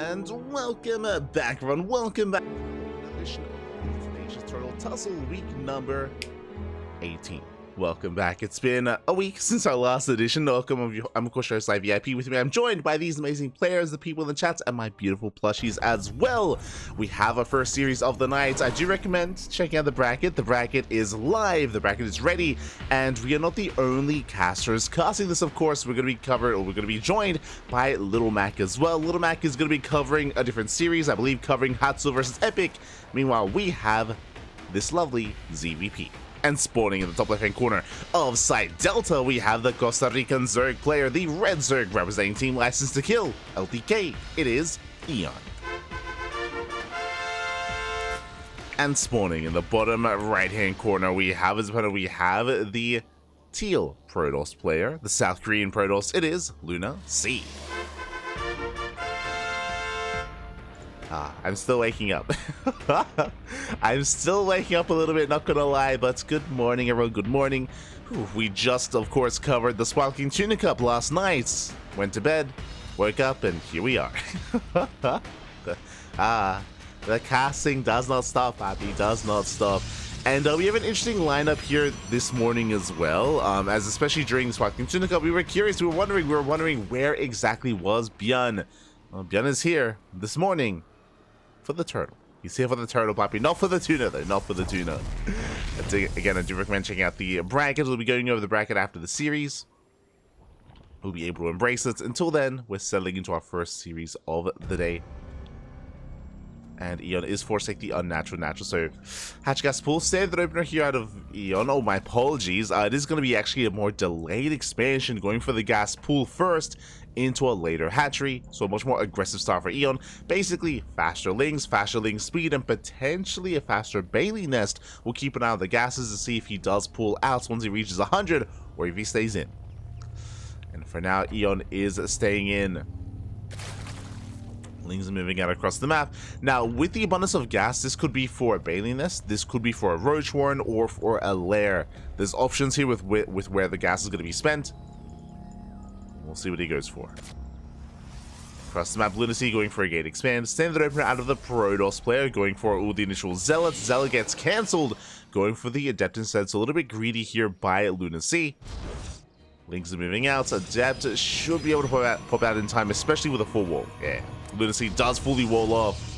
And welcome back, everyone. Welcome back to another edition of Tenacious Turtle Tussle, week number 18. Welcome back. It's been a week since our last edition. Welcome. I'm of course your host, VIP. With me, I'm joined by these amazing players, the people in the chat, and my beautiful plushies as well. We have our first series of the night. I do recommend checking out the bracket. The bracket is live. The bracket is ready, and we are not the only casters casting this. Of course, we're going to be joined by Little Mac as well. Little Mac is going to be covering a different series, I believe, covering Hatsu versus Epic. Meanwhile, we have this lovely ZVP. And spawning in the top left-hand corner of Site Delta, we have the Costa Rican Zerg player, the Red Zerg representing Team License to Kill, LTK. It is EON. And spawning in the bottom right-hand corner, we have the Teal Protoss player, the South Korean Protoss. It is LunaSea. I'm still waking up. I'm still waking up a little bit, not gonna lie, but good morning, everyone. Good morning. We just, of course, covered the Sparkling Tuna Cup last night. Went to bed, woke up, and here we are. The casting does not stop, Happy, does not stop. And we have an interesting lineup here this morning as well, as especially during the Sparkling Tuna Cup, we were curious, we were wondering where exactly was Björn. Well, Björn is here this morning. For the turtle. He's here for the turtle, Poppy. Not for the tuna, though. Not for the tuna. Again, I do recommend checking out the bracket. We'll be going over the bracket after the series. We'll be able to embrace it. Until then, we're settling into our first series of the day. And EON is forced to take the unnatural natural. So, Hatch Gas Pool, standard opener here out of EON. Oh, my apologies. It is going to be actually a more delayed expansion, going for the gas pool first into a later hatchery. So, a much more aggressive start for EON. Basically, faster lings speed, and potentially a faster Bailey nest. We'll keep an eye on the gases to see if he does pull out once he reaches 100 or if he stays in. And for now, EON is staying in. Lings are moving out across the map. Now, with the abundance of gas, this could be for a Bailey nest, this could be for a Roach Warren, or for a lair. There's options here with where the gas is going to be spent. We'll see what he goes for. Across the map, LunaSea going for a gate expand. Standard opener out of the Protoss player, going for the initial Zealot. Zealot gets cancelled, going for the Adept instead. So a little bit greedy here by LunaSea. Lings are moving out. Adept should be able to pop out in time, especially with a full wall. Yeah, LunaSea does fully wall off.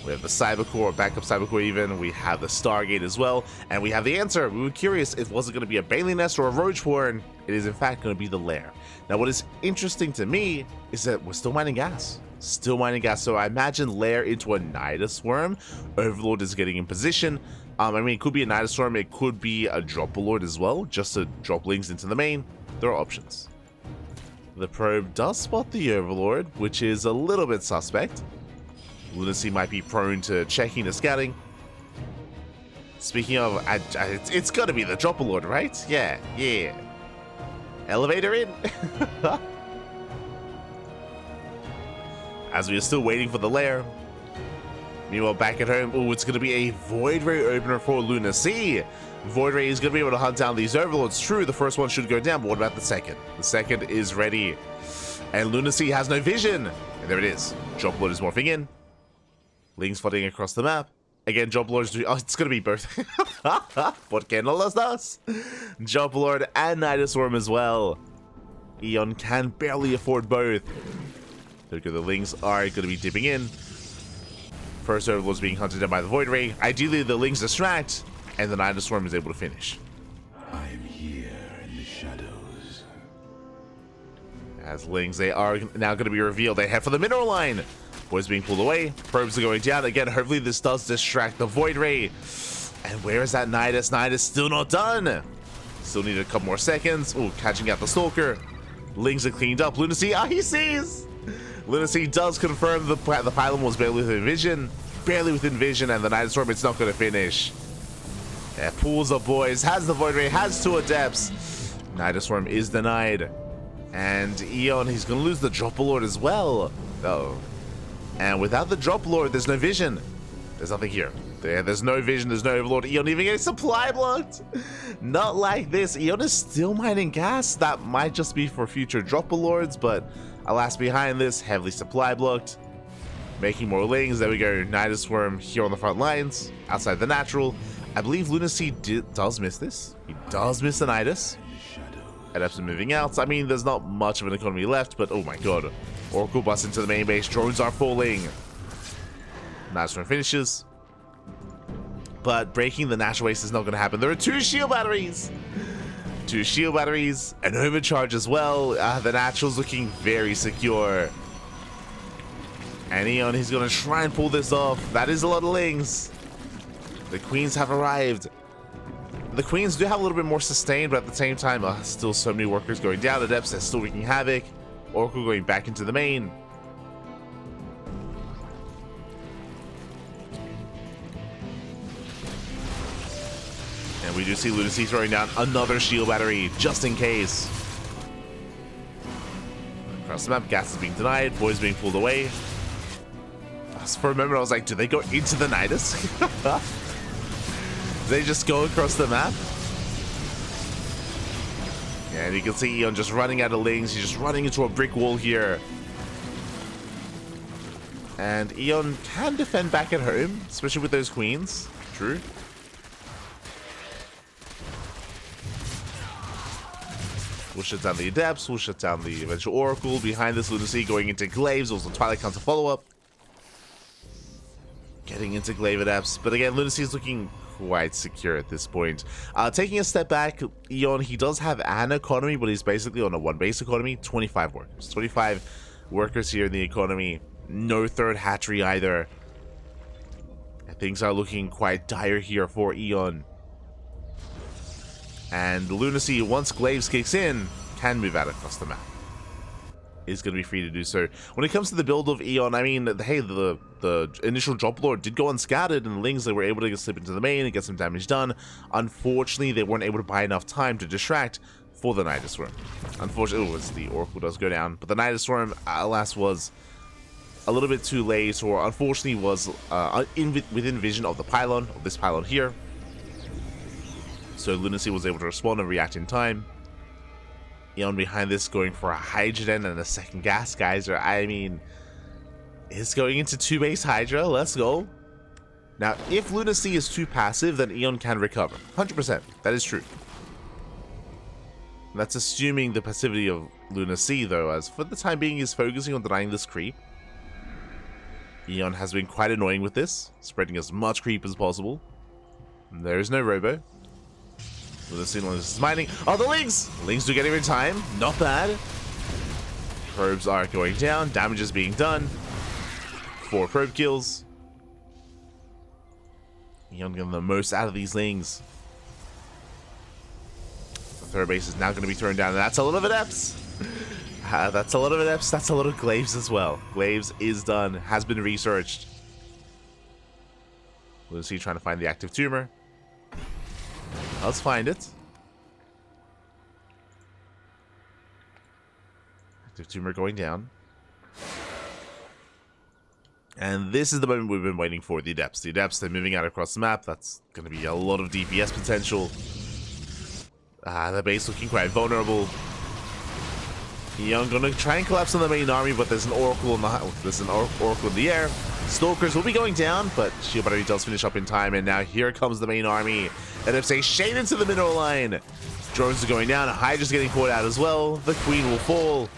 We have the Cybercore, backup Cybercore even. We have the Stargate as well. And we have the answer. We were curious if it wasn't going to be a Bailey nest or a Roach Warren. It is in fact going to be the lair. Now what is interesting to me is that we're still mining gas. Still mining gas. So I imagine lair into a Nidus Worm. Overlord is getting in position. I mean, it could be a Nidus Worm. It could be a Dropalord as well. Just to drop lings into the main. There are options. The probe does spot the Overlord, which is a little bit suspect. LunaSea might be prone to checking the scouting. Speaking of, it's gotta be the Dropalord, right? Yeah. Elevator in. As we are still waiting for the lair. Meanwhile, back at home, oh, it's gonna be a Void Ray opener for LunaSea. Void Ray is gonna be able to hunt down these Overlords. True, the first one should go down, but what about the second? The second is ready. And LunaSea has no vision. And there it is. Dropalord is morphing in. Lings flooding across the map. Again, Dropalord is... Oh, it's going to be both. Porque no los dos? Dropalord and Nidus Worm as well. EON can barely afford both. Look at the Lings are going to be dipping in. First Overlord's being hunted down by the Void Ray. Ideally, the Lings distract, and the Nidus Worm is able to finish. I am here in the shadows. As Lings, they are now going to be revealed. They head for the mineral line. Boys being pulled away. Probes are going down. Again, hopefully this does distract the Void Ray. And where is that Nidus? Nidus still not done. Still need a couple more seconds. Oh, catching out the Stalker. Lings are cleaned up. LunaSea, he sees! LunaSea does confirm the pylon was barely within vision. Barely within vision, and the Nidus Worm, it's not going to finish. Yeah, pulls up, boys. Has the Void Ray, has 2 Adepts. Nidus Worm is denied. And EON, he's going to lose the Dropalord as well. Oh. And without the Dropalord, there's no vision. There's nothing here. There's no vision, there's no Overlord. EON even getting supply blocked. Not like this. EON is still mining gas. That might just be for future Dropalords, but alas, behind this, heavily supply blocked. Making more lings. There we go. Nidus Swarm here on the front lines, outside the natural. I believe LunaSea does miss this. He does miss the Nidus. Adepts are moving out. I mean, there's not much of an economy left, but oh my god. Oracle busts into the main base. Drones are falling. Nidus Swarm finishes. But breaking the natural waste is not going to happen. There are 2 shield batteries. 2 shield batteries. An overcharge as well. The natural's looking very secure. And EON, he's going to try and pull this off. That is a lot of lings. The queens have arrived. The queens do have a little bit more sustain, but at the same time, still so many workers going down. Adepts, they're still wreaking havoc. Oracle going back into the main. And we do see LunaSea throwing down another shield battery, just in case. Across the map, gas is being denied. Boys being pulled away. For a moment, I was like, do they go into the Nidus? They just go across the map. And you can see EON just running out of lings. He's just running into a brick wall here. And EON can defend back at home, especially with those queens. True. We'll shut down the Adepts. We'll shut down the eventual Oracle. Behind this, LunaSea going into Glaives. Also, Twilight counter follow-up. Getting into Glaive Adepts. But again, LunaSea is looking quite secure at this point. Taking a step back, EON, he does have an economy, but he's basically on a 1-base economy. 25 workers. 25 workers here in the economy. No third hatchery either. And things are looking quite dire here for EON. And LunaSea, once Glaives kicks in, can move out across the map. Is going to be free to do so. When it comes to the build of EON, I mean, hey, the initial drop lord did go unscattered, and the lings, they were able to slip into the main and get some damage done. Unfortunately, they weren't able to buy enough time to distract for the Nidus Swarm. Unfortunately, the Oracle does go down, but the Nidus Swarm, alas, was a little bit too late, or unfortunately was within vision of the pylon, of this pylon here. So LunaSea was able to respond and react in time. EON behind this going for a Hydrogen and a second gas geyser. I mean, it's going into 2-base Hydra. Let's go. Now, if LunaSea is too passive, then EON can recover. 100%. That is true. That's assuming the passivity of LunaSea, though, as for the time being, he's focusing on denying this creep. EON has been quite annoying with this, spreading as much creep as possible. And there is no robo. LunaSea is mining. Oh, the lings! Lings do get here in time. Not bad. Probes are going down. Damage is being done. 4 probe kills. EON getting the most out of these lings. The third base is now going to be thrown down, and that's a lot of adepts. That's a lot of adepts. That's a lot of Glaives as well. Glaives is done. Has been researched. LunaSea trying to find the active tumor. Let's find it. Active tumor going down. And this is the moment we've been waiting for. The Adepts. The Adepts, they're moving out across the map. That's going to be a lot of DPS potential. The base looking quite vulnerable. EON going to try and collapse on the main army, but there's an Oracle in the air. Stalkers will be going down, but Shield Battery does finish up in time, and now here comes the main army. NFC shade into the middle line. Drones are going down. Hydra's getting poured out as well. The Queen will fall.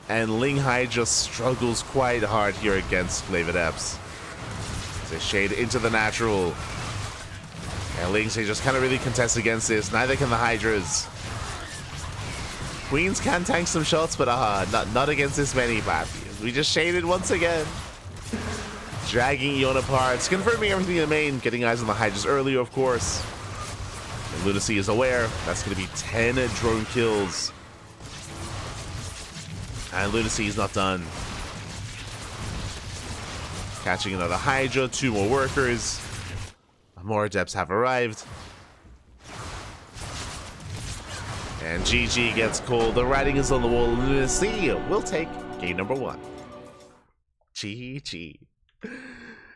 And Ling Hydra struggles quite hard here against Glaive Adepts. They shade into the natural. And Ling Hydra just can't really contest against this. Neither can the Hydras. Queens can tank some shots, but not against this many Bathians. We just shaded once again. Dragging EON apart, confirming everything in the main, getting eyes on the Hydras earlier, of course. And LunaSea is aware. That's going to be 10 drone kills. And LunaSea is not done. Catching another Hydra, 2 more workers. More Adepts have arrived. And GG gets called. The writing is on the wall. LunaSea will take game number 1. GG.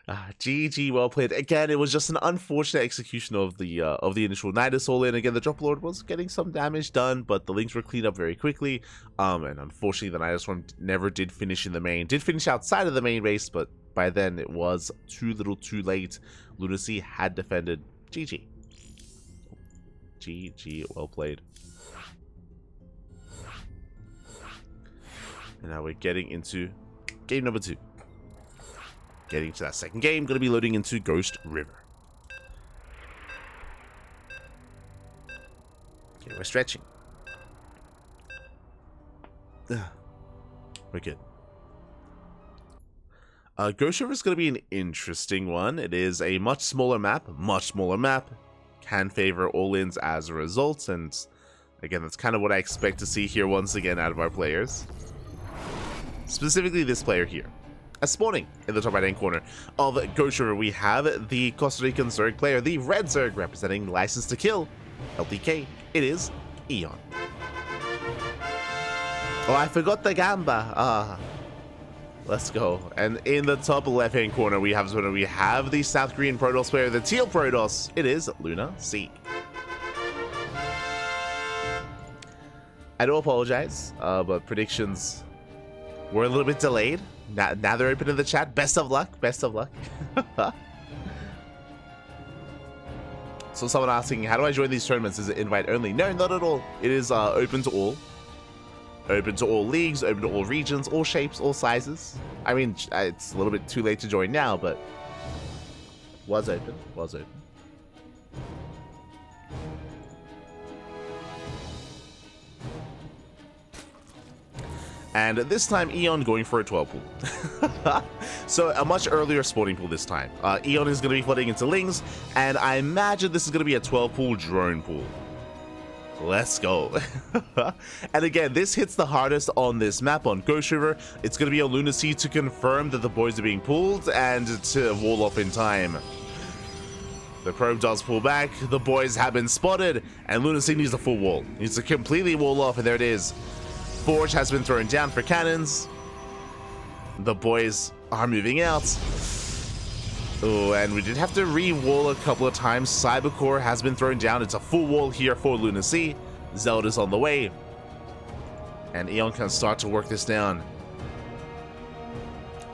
GG, well played. Again, it was just an unfortunate execution of the initial Nidus all in. Again, the Drop Lord was getting some damage done, but the links were cleaned up very quickly. And unfortunately, the Nidus one never did finish in the main. Did finish outside of the main base, but by then it was too little, too late. LunaSea had defended. GG. GG, well played. And now we're getting into game number 2. Getting to that second game, going to be loading into Ghost River. Okay, we're stretching. We're good. Ghost River is going to be an interesting one. It is a much smaller map. Can favor all-ins as a result, and again, that's kind of what I expect to see here once again out of our players. Specifically this player here. As spawning in the top right hand corner of Ghost River, we have the Costa Rican Zerg player, the Red Zerg, representing License to Kill, LTK. It is EON. Oh, I forgot the Gamba. Let's go. And in the top left hand corner, we have the South Korean Protoss player, the Teal Protoss. It is LunaSea. I do apologize, but predictions were a little bit delayed. Now they're open in the chat. Best of luck. Best of luck. So someone asking, how do I join these tournaments? Is it invite only? No, not at all. It is open to all. Open to all leagues, open to all regions, all shapes, all sizes. I mean, it's a little bit too late to join now, but was open. And this time, EON going for a 12 pool. So a much earlier spawning pool this time. EON is going to be flooding into Lings, and I imagine this is going to be a 12 pool drone pool. Let's go. And again, this hits the hardest on this map on Ghost River. It's going to be on LunaSea to confirm that the boys are being pulled and to wall off in time. The probe does pull back, the boys have been spotted, and LunaSea needs a full wall. Needs to completely wall off, and there it is. Forge has been thrown down for cannons. The boys are moving out. Oh, and we did have to re-wall a couple of times. Cybercore has been thrown down. It's a full wall here for LunaSea. Zelda's on the way. And EON can start to work this down.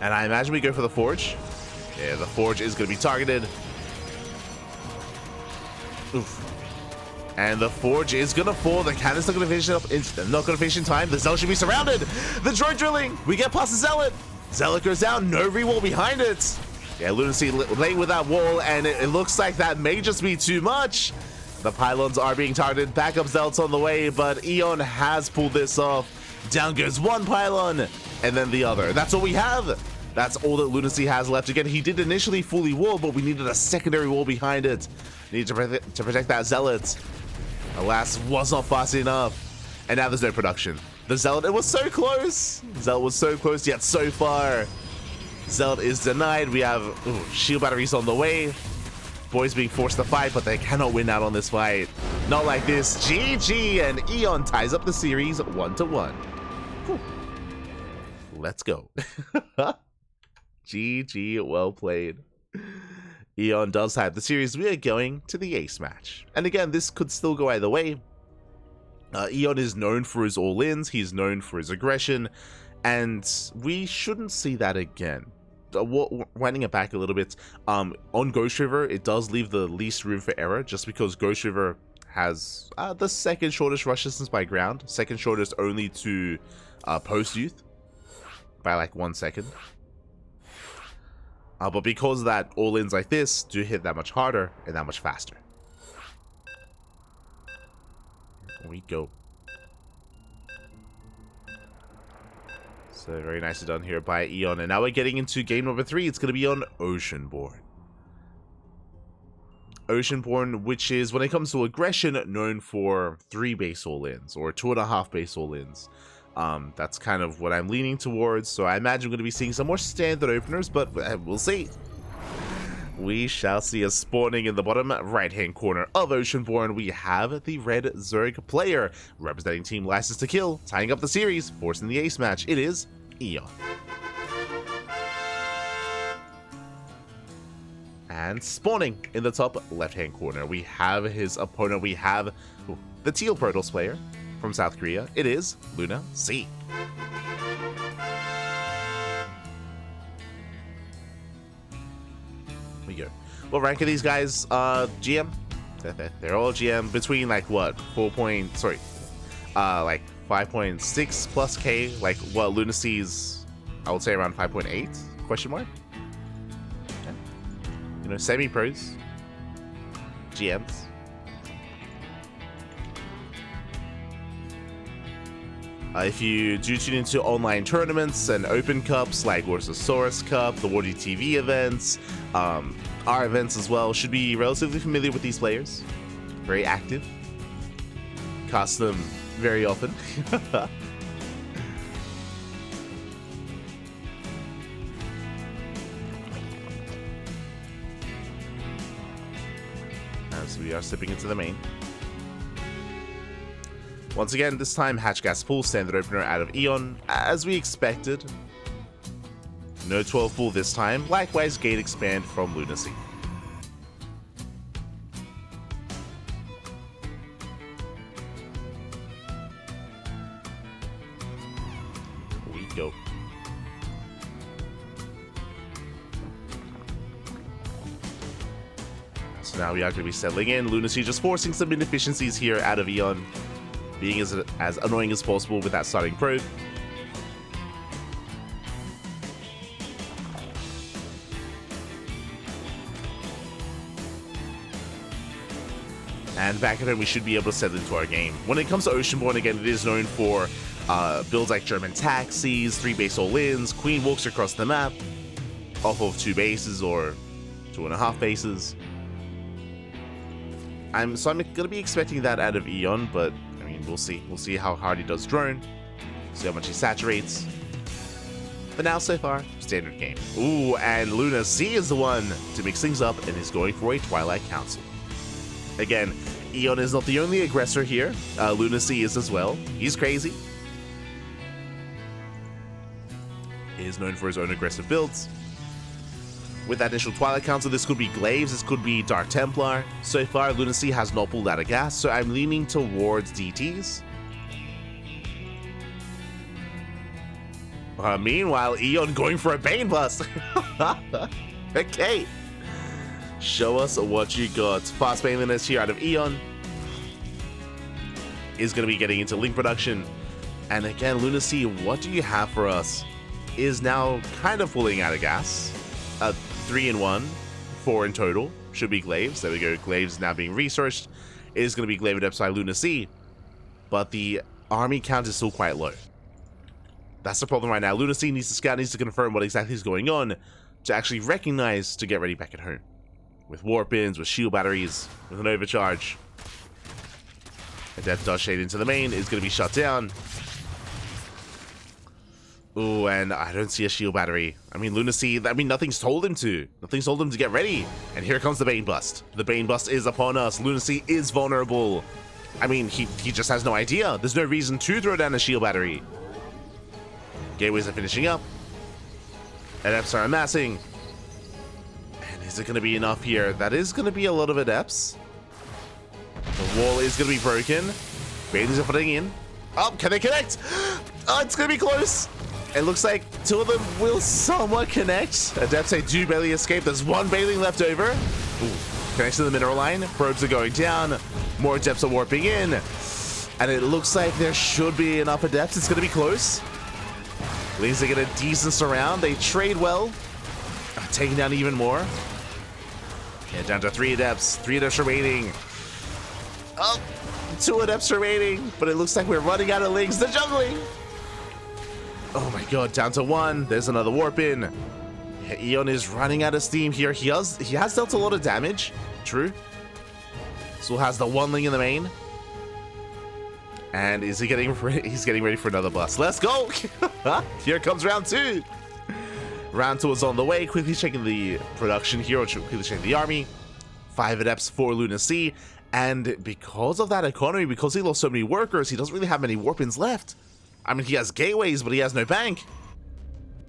And I imagine we go for the Forge. Yeah, the Forge is going to be targeted. Oof. And the Forge is gonna fall. The cannon's not gonna finish in time. The Zealot should be surrounded. The drone drilling. We get past the Zealot. Zealot goes down. No re-wall behind it. Yeah, LunaSea laying with that wall, and it looks like that may just be too much. The pylons are being targeted. Backup Zealots on the way, but EON has pulled this off. Down goes one pylon, and then the other. That's all we have. That's all that LunaSea has left. Again, he did initially fully wall, but we needed a secondary wall behind it. Need to protect that Zealot. Alas, was not fast enough. And now there's no production. The Zealot, it was so close. Zealot was so close, yet so far. Zealot is denied. We have shield batteries on the way. Boys being forced to fight, but they cannot win out on this fight. Not like this. GG, and EON ties up the series 1-1. Whew. Let's go. GG, well played. EON does have the series. We are going to the ace match. And again, this could still go either way. EON is known for his all-ins. He's known for his aggression. And we shouldn't see that again. Winding it back a little bit, on Ghost River, it does leave the least room for error, just because Ghost River has the second shortest rush distance by ground. Second shortest only to post-youth by like 1 second. But because of that, all-ins like this do hit that much harder and that much faster. Here we go. So very nicely done here by EON. And now we're getting into game number 3. It's going to be on Oceanborn. Oceanborn, which is, when it comes to aggression, known for 3 base all-ins or 2.5 base all-ins. That's kind of what I'm leaning towards, so I imagine we're going to be seeing some more standard openers, but we'll see. We shall see. Us spawning in the bottom right-hand corner of Oceanborn, we have the Red Zerg player, representing Team License to Kill, tying up the series, forcing the ace match. It is EON. And spawning in the top left-hand corner, we have his opponent. We have the Teal Protoss player from South Korea. It is LunaSea. We go. What rank are these guys? GM? They're all GM between like what? like 5.6 plus K. Like what LunaSea's, I would say around 5.8 question mark. Okay. You know, semi-pros, GMs. If you do tune into online tournaments and open cups like Saurus Cup, the Wardy TV events, our events as well, should be relatively familiar with these players. Very active. Cast them very often. As we are slipping into the main. Once again, this time Hatch Gas Pool, standard opener out of EON, as we expected. No 12 pool this time, likewise Gate Expand from LunaSea. We go. So now we are going to be settling in. LunaSea just forcing some inefficiencies here out of EON, being as annoying as possible with that starting probe. And back at home, we should be able to settle into our game. When it comes to Oceanborn, again, it is known for builds like German taxis, 3 base all-ins, Queen walks across the map, off of 2 bases or 2.5 bases. I'm gonna be expecting that out of EON, but I mean, we'll see. We'll see how hard he does drone, see how much he saturates. But now, so far, standard game. Ooh, and LunaSea is the one to mix things up and is going for a Twilight Council. Again, EON is not the only aggressor here. LunaSea is as well. He's crazy. He is known for his own aggressive builds. With that initial Twilight Council, this could be Glaives, this could be Dark Templar. So far, LunaSea has not pulled out a gas, so I'm leaning towards DTs. Meanwhile, EON going for a Bane Bust. Okay. Show us what you got. Fast Baneliness here out of EON is going to be getting into Link production. And again, LunaSea, what do you have for us? Is now kind of pulling out of gas. 3 in 1, 4 in total. Should be Glaives. There we go. Glaives now being researched. It is going to be Glaive Adepts by LunaSea. But the army count is still quite low. That's the problem right now. LunaSea needs to scout, needs to confirm what exactly is going on to actually recognize to get ready back at home. With warp-ins, with shield batteries, with an overcharge. Adept does shade into the main, is going to be shut down. Ooh, and I don't see a shield battery. I mean, LunaSea, nothing's told him to. Nothing's told him to get ready. And here comes the Bane Bust. The Bane Bust is upon us. LunaSea is vulnerable. I mean, he just has no idea. There's no reason to throw down a shield battery. Gateways are finishing up. Adepts are amassing. And is it going to be enough here? That is going to be a lot of Adepts. The wall is going to be broken. Bailey's are putting in. Oh, can they connect? Oh, it's going to be close. It looks like 2 of them will somewhat connect. Adepts, they do barely escape. There's 1 Bailey left over. Ooh, connects to the mineral line. Probes are going down. More Adepts are warping in. And it looks like there should be enough Adepts. It's going to be close. Lings, they get a decent surround. They trade well. Taking down even more. Yeah, down to 3 Adepts. 3 Adepts remaining. Oh, 2 Adepts remaining. But it looks like we're running out of Lings. They're juggling. Oh my god, down to 1. There's another warp in. Yeah, EON is running out of steam here. He has dealt a lot of damage. True. Still has the 1 Ling in the main. And is he getting ready? He's getting ready for another bust. Let's go. Here comes round 2. Round 2 is on the way. Quickly checking the production here, or quickly checking the army. 5 Adepts for LunaSea. And because of that economy, because he lost so many workers, he doesn't really have many warp-ins left. I mean, he has gateways, but he has no bank.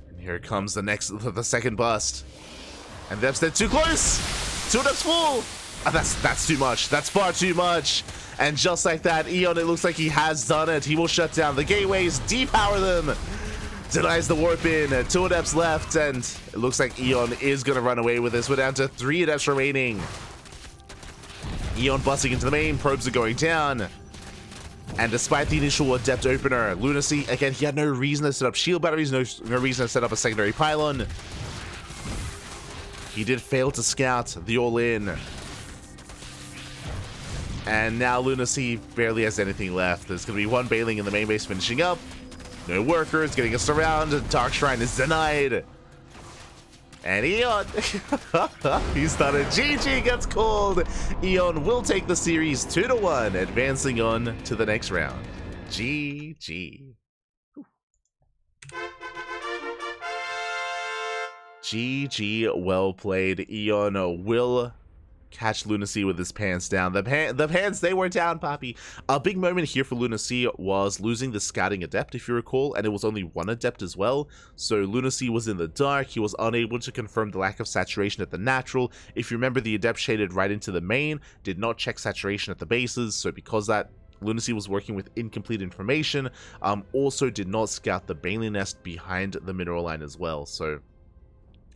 And here comes the second bust. And they're too close. 2 Adepts full! That's too much. That's far too much. And just like that, EON, it looks like he has done it. He will shut down the gateways, depower them. Denies the warp in. 2 Adepts left, and it looks like EON is going to run away with this. We're down to 3 Adepts remaining. EON busting into the main. Probes are going down. And despite the initial Adept opener, LunaSea, again, he had no reason to set up shield batteries, no reason to set up a secondary pylon. He did fail to scout the all-in. And now LunaSea barely has anything left. There's going to be 1 Bailing in the main base finishing up. No workers, getting us around. Dark Shrine is denied. And EON, he's done it. GG gets called. EON will take the series 2-1, advancing on to the next round. GG. GG, well played. EON will catch LunaSea with his pants down. The pants, they were down, Poppy. A big moment here for LunaSea was losing the scouting adept, if you recall, and it was only 1 adept as well. So LunaSea was in the dark. He was unable to confirm the lack of saturation at the natural. If you remember, the adept shaded right into the main, did not check saturation at the bases. So because that, LunaSea was working with incomplete information. Also did not scout the Bailey nest behind the mineral line as well. So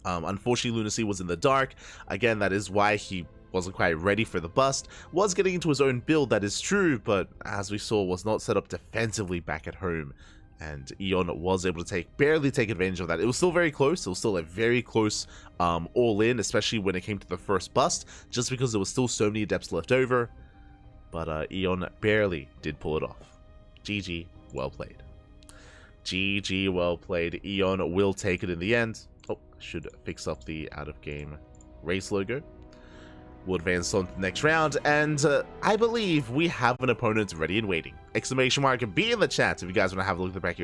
unfortunately, LunaSea was in the dark. Again, that is why he wasn't quite ready for the bust. Was getting into his own build, that is true, but as we saw, was not set up defensively back at home. And EON was able to barely take advantage of that. It was still very close. It was still a very close all-in, especially when it came to the first bust, just because there was still so many adepts left over. But EON barely did pull it off. GG, well played. GG, well played. EON will take it in the end. Oh, should fix up the out-of-game race logo. We'll advance on to the next round, and I believe we have an opponent ready and waiting. Exclamation mark B in the chat if you guys want to have a look at the back of your